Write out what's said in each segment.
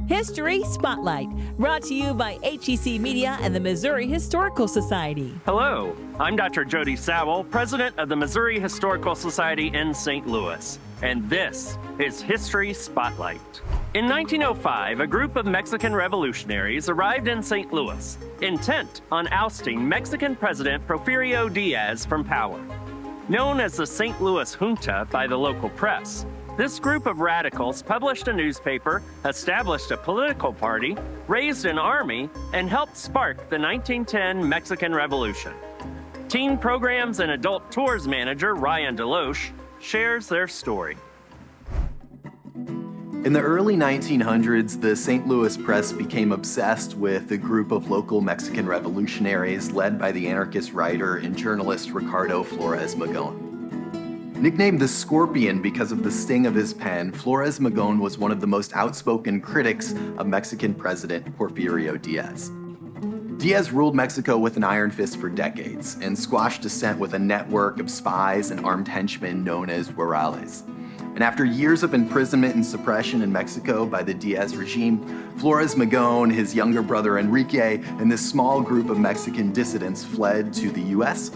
History Spotlight, brought to you by HEC Media and the Missouri Historical Society. Hello, I'm Dr. Jody Sowell, president of the Missouri Historical Society in St. Louis, and this is History Spotlight. In 1905, a group of Mexican revolutionaries arrived in St. Louis, intent on ousting Mexican President Porfirio Diaz from power. Known as the St. Louis Junta by the local press, this group of radicals published a newspaper, established a political party, raised an army, and helped spark the 1910 Mexican Revolution. Teen programs and adult tours manager Ryan Deloche shares their story. In the early 1900s, the St. Louis press became obsessed with a group of local Mexican revolutionaries led by the anarchist writer and journalist Ricardo Flores Magón. Nicknamed the Scorpion because of the sting of his pen, Flores Magón was one of the most outspoken critics of Mexican President Porfirio Diaz. Diaz ruled Mexico with an iron fist for decades and squashed dissent with a network of spies and armed henchmen known as Huarales. And after years of imprisonment and suppression in Mexico by the Diaz regime, Flores Magón, his younger brother Enrique, and this small group of Mexican dissidents fled to the U.S.,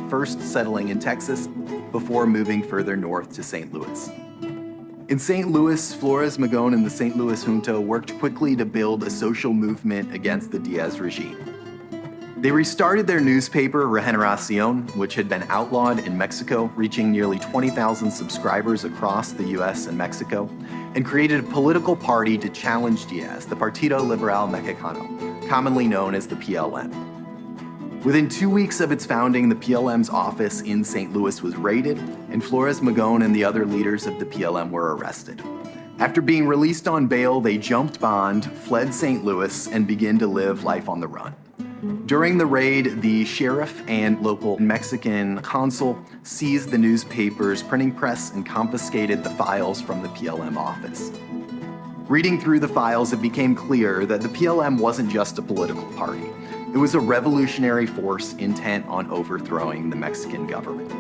first settling in Texas before moving further north to St. Louis. In St. Louis, Flores Magón and the St. Louis Junta worked quickly to build a social movement against the Diaz regime. They restarted their newspaper, Regeneración, which had been outlawed in Mexico, reaching nearly 20,000 subscribers across the US and Mexico, and created a political party to challenge Diaz, the Partido Liberal Mexicano, commonly known as the PLM. Within 2 weeks of its founding, the PLM's office in St. Louis was raided, and Flores Magón and the other leaders of the PLM were arrested. After being released on bail, they jumped bond, fled St. Louis, and began to live life on the run. During the raid, the sheriff and local Mexican consul seized the newspaper's printing press and confiscated the files from the PLM office. Reading through the files, it became clear that the PLM wasn't just a political party. It was a revolutionary force intent on overthrowing the Mexican government.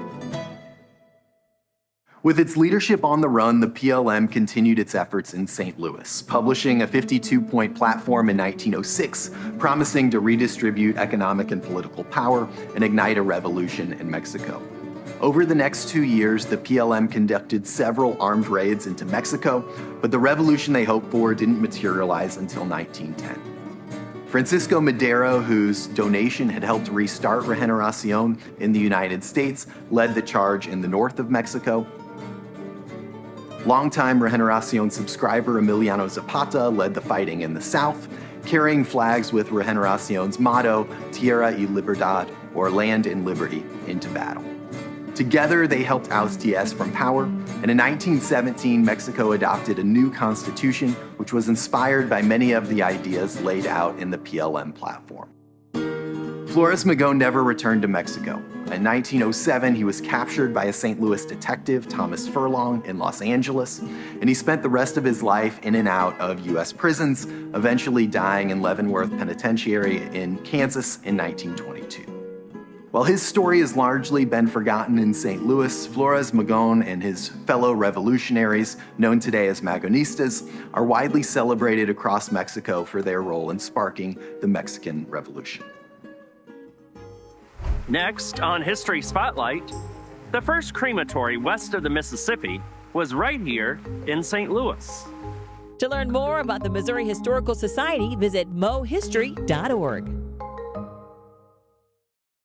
With its leadership on the run, the PLM continued its efforts in St. Louis, publishing a 52-point platform in 1906, promising to redistribute economic and political power and ignite a revolution in Mexico. Over the next 2 years, the PLM conducted several armed raids into Mexico, but the revolution they hoped for didn't materialize until 1910. Francisco Madero, whose donation had helped restart Regeneración in the United States, led the charge in the north of Mexico. Longtime Regeneración subscriber Emiliano Zapata led the fighting in the south, carrying flags with Regeneración's motto, Tierra y Libertad, or Land and Liberty, into battle. Together, they helped oust Diaz from power, and in 1917, Mexico adopted a new constitution, which was inspired by many of the ideas laid out in the PLM platform. Flores Magón never returned to Mexico. In 1907, he was captured by a St. Louis detective, Thomas Furlong, in Los Angeles, and he spent the rest of his life in and out of U.S. prisons, eventually dying in Leavenworth Penitentiary in Kansas in 1922. While his story has largely been forgotten in St. Louis, Flores Magón and his fellow revolutionaries, known today as Magonistas, are widely celebrated across Mexico for their role in sparking the Mexican Revolution. Next on History Spotlight, the first crematory west of the Mississippi was right here in St. Louis. To learn more about the Missouri Historical Society, visit mohistory.org.